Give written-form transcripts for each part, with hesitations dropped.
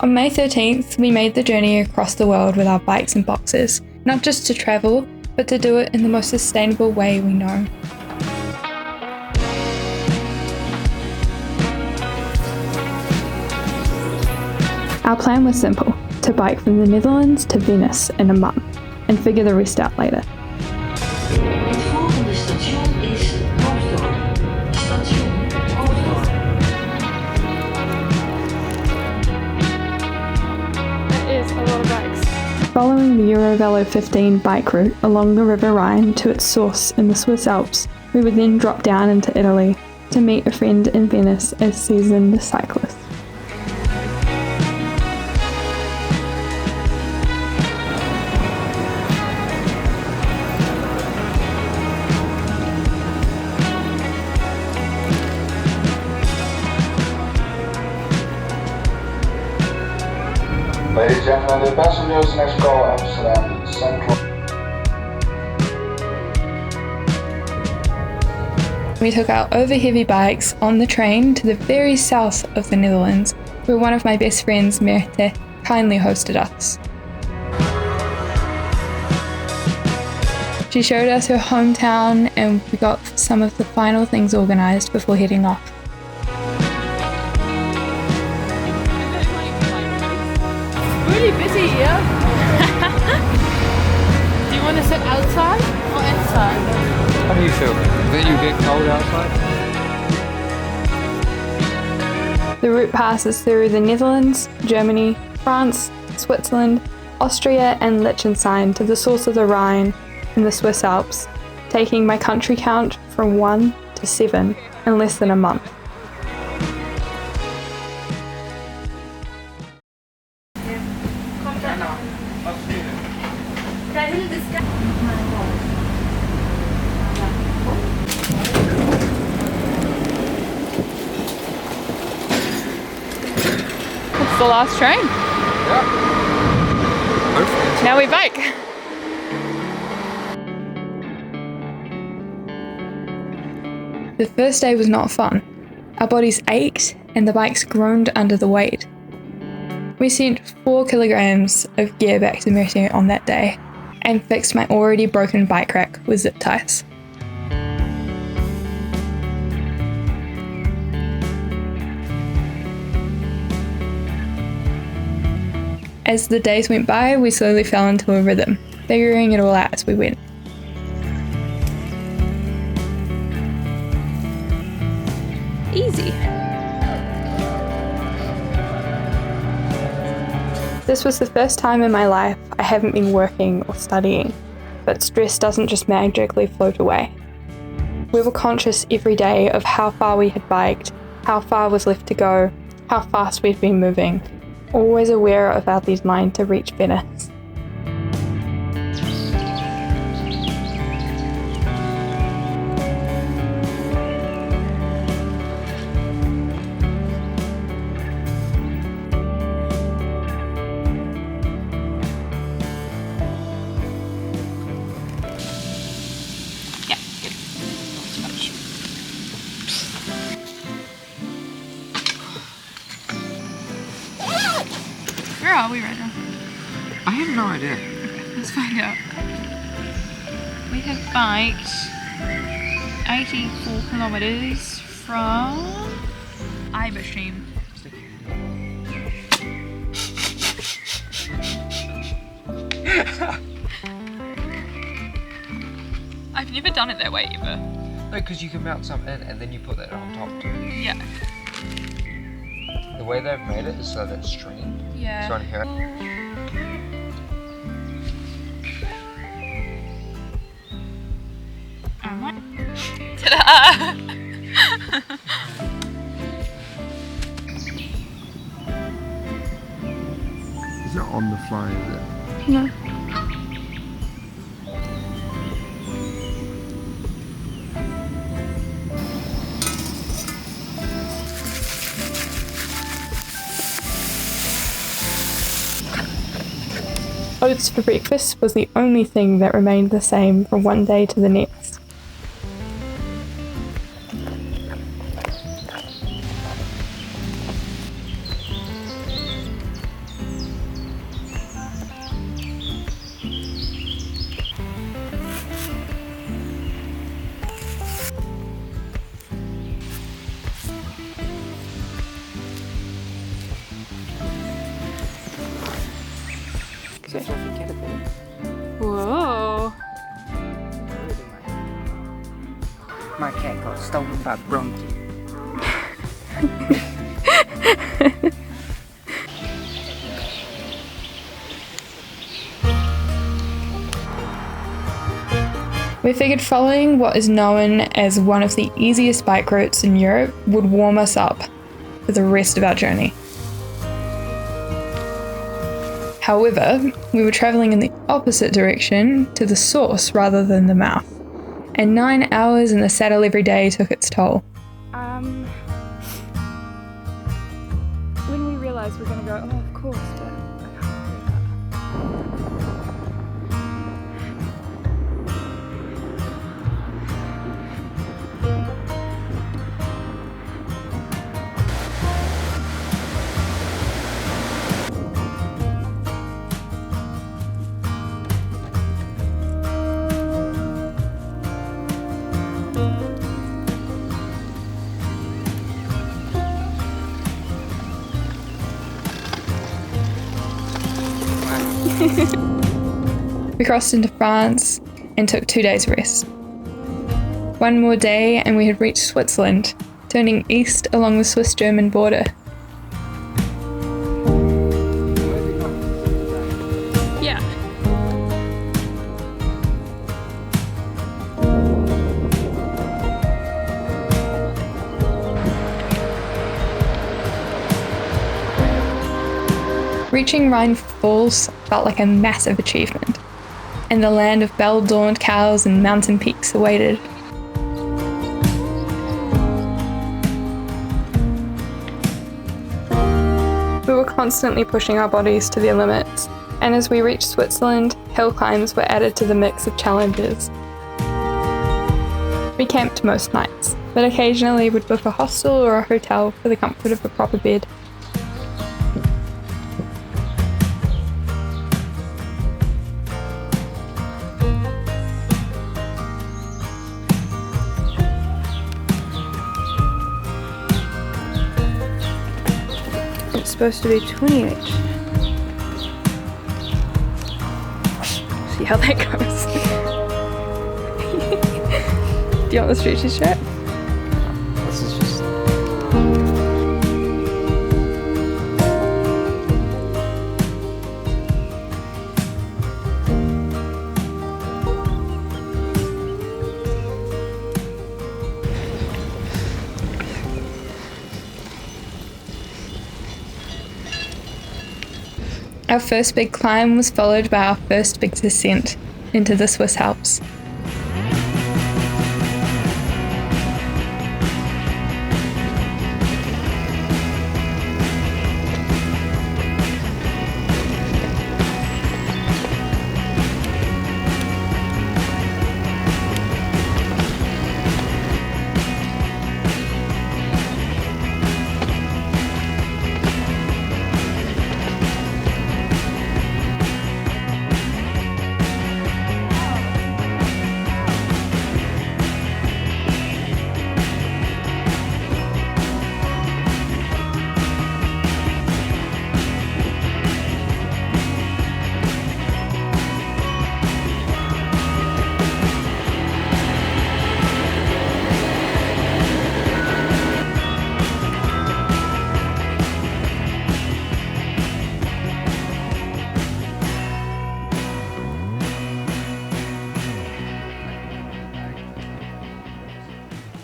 On May 13th, we made the journey across the world with our bikes and boxes, not just to travel, but to do it in the most sustainable way we know. Our plan was simple, to bike from the Netherlands to Venice in a month, and figure the rest out later. Het volgende station is Hoofddorp. Station Hoofddorp. That is a lot of bikes. Following the EuroVelo 15 bike route along the River Rhine to its source in the Swiss Alps, we would then drop down into Italy to meet a friend in Venice as seasoned cyclists. Ladies and gentlemen, the passengers next call Amsterdam Central. We took our over-heavy bikes on the train to the very south of the Netherlands, where one of my best friends, Merthe, kindly hosted us. She showed us her hometown and we got some of the final things organised before heading off. Really busy here. Do you want to sit outside or inside? How do you feel? That you get cold outside? The route passes through the Netherlands, Germany, France, Switzerland, Austria and Liechtenstein to the source of the Rhine in the Swiss Alps, taking my country count from 1 to 7 in less than a month. It's the last train. Yeah. Perfect. Now we bike. The first day was not fun. Our bodies ached and the bikes groaned under the weight. We sent 4 kilograms of gear back to Merthe on that day and fixed my already broken bike rack with zip ties. As the days went by, we slowly fell into a rhythm, figuring it all out as we went. Easy. This was the first time in my life I haven't been working or studying, but stress doesn't just magically float away. We were conscious every day of how far we had biked, how far was left to go, how fast we'd been moving, always aware of our deadline to reach Venice. Where are we right now? I have no idea. Let's find out. We have biked 84 kilometers from Iberstream. I've never done it that way ever. No, because you can mount some in and then you put that on top too. Yeah. The way they've made it is so that it's streamed. Yeah. So on here. Alright. Ta-da! It's not on the fly, is it? No. Oats for breakfast was the only thing that remained the same from one day to the next. It's a fluffy caterpillar. Whoa. My cat got stolen by Bronte. We figured following what is known as one of the easiest bike routes in Europe would warm us up for the rest of our journey. However, we were travelling in the opposite direction to the source rather than the mouth, and 9 hours in the saddle every day took its toll. When we realised we're going to go, oh, of course, but I can't do that. We crossed into France and took 2 days rest. One more day and we had reached Switzerland, turning east along the Swiss-German border. Yeah. Reaching Rhine Falls felt like a massive achievement, and the land of bell-dawned cows and mountain peaks awaited. We were constantly pushing our bodies to their limits, and as we reached Switzerland, hill climbs were added to the mix of challenges. We camped most nights, but occasionally would book a hostel or a hotel for the comfort of a proper bed. It's supposed to be 28. See how that goes. Do you want the stretchy strap? This is just. Our first big climb was followed by our first big descent into the Swiss Alps.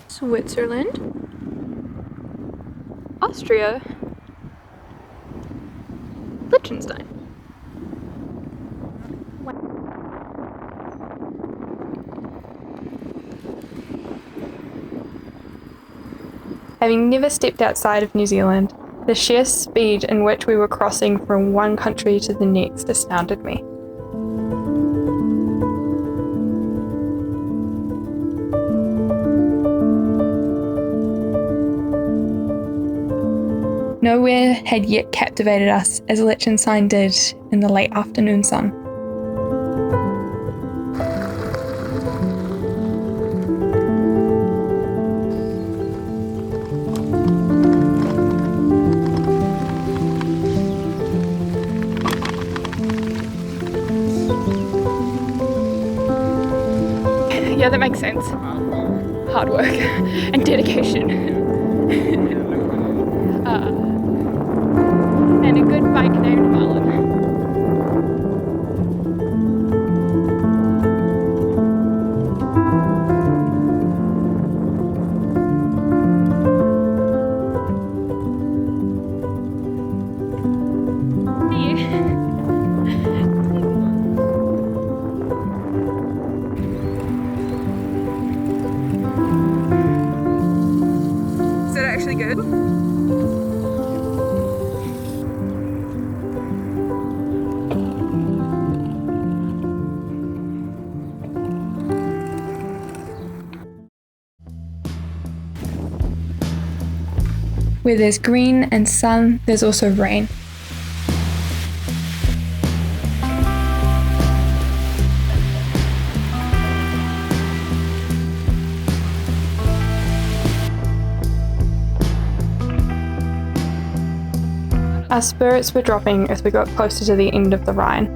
Switzerland, Austria, Liechtenstein. Having never stepped outside of New Zealand, the sheer speed in which we were crossing from one country to the next astounded me. Nowhere had yet captivated us as Liechtenstein did in the late afternoon sun. Yeah, that makes sense. Hard work and dedication. And a good bike named Marlon. Is it actually good? Where there's green and sun, there's also rain. Our spirits were dropping as we got closer to the end of the Rhine.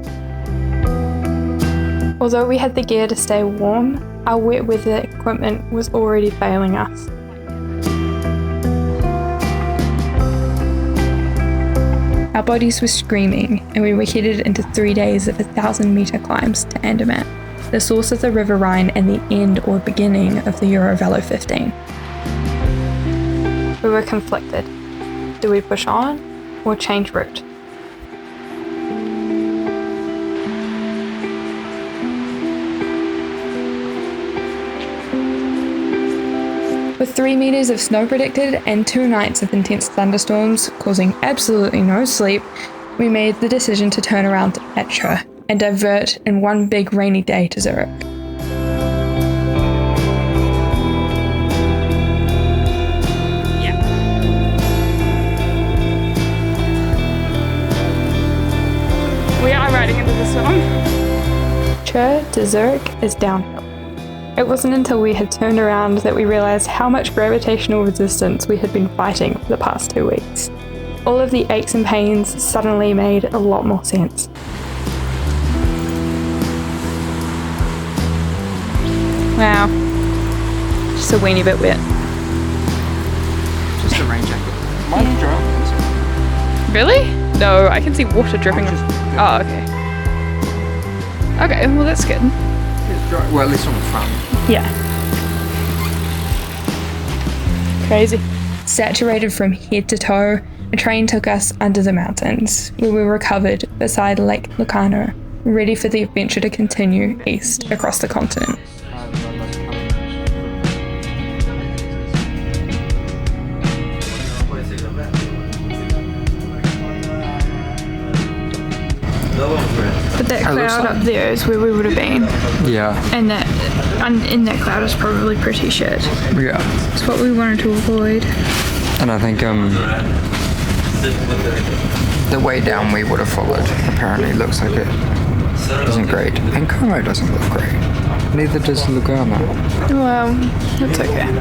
Although we had the gear to stay warm, our wet weather equipment was already failing us. Our bodies were screaming, and we were headed into 3 days of 1,000-metre climbs to Andermatt, the source of the River Rhine and the end or beginning of the EuroVelo 15. We were conflicted. Do we push on or change route? With 3 meters of snow predicted and 2 nights of intense thunderstorms causing absolutely no sleep, we made the decision to turn around at Chur and divert in one big rainy day to Zurich. We are riding into the storm. Chur to Zurich is downhill. It wasn't until we had turned around that we realised how much gravitational resistance we had been fighting for the past 2 weeks. All of the aches and pains suddenly made a lot more sense. Wow. Just a weeny bit wet. Just a rain jacket. Mine's dry. Really? No, I can see water dripping. Oh, okay. Okay, well that's good. It's dry. Well, at least on the front. Yeah. Crazy. Saturated from head to toe, a train took us under the mountains, where we recovered beside Lake Lucano, ready for the adventure to continue east across the continent. But that cloud up there is where we would have been, Yeah. and in that cloud is probably pretty shit. Yeah. It's what we wanted to avoid. And I think the way down we would have followed apparently looks like it isn't great. And Como doesn't look great. Neither does Lugano. Well, that's okay.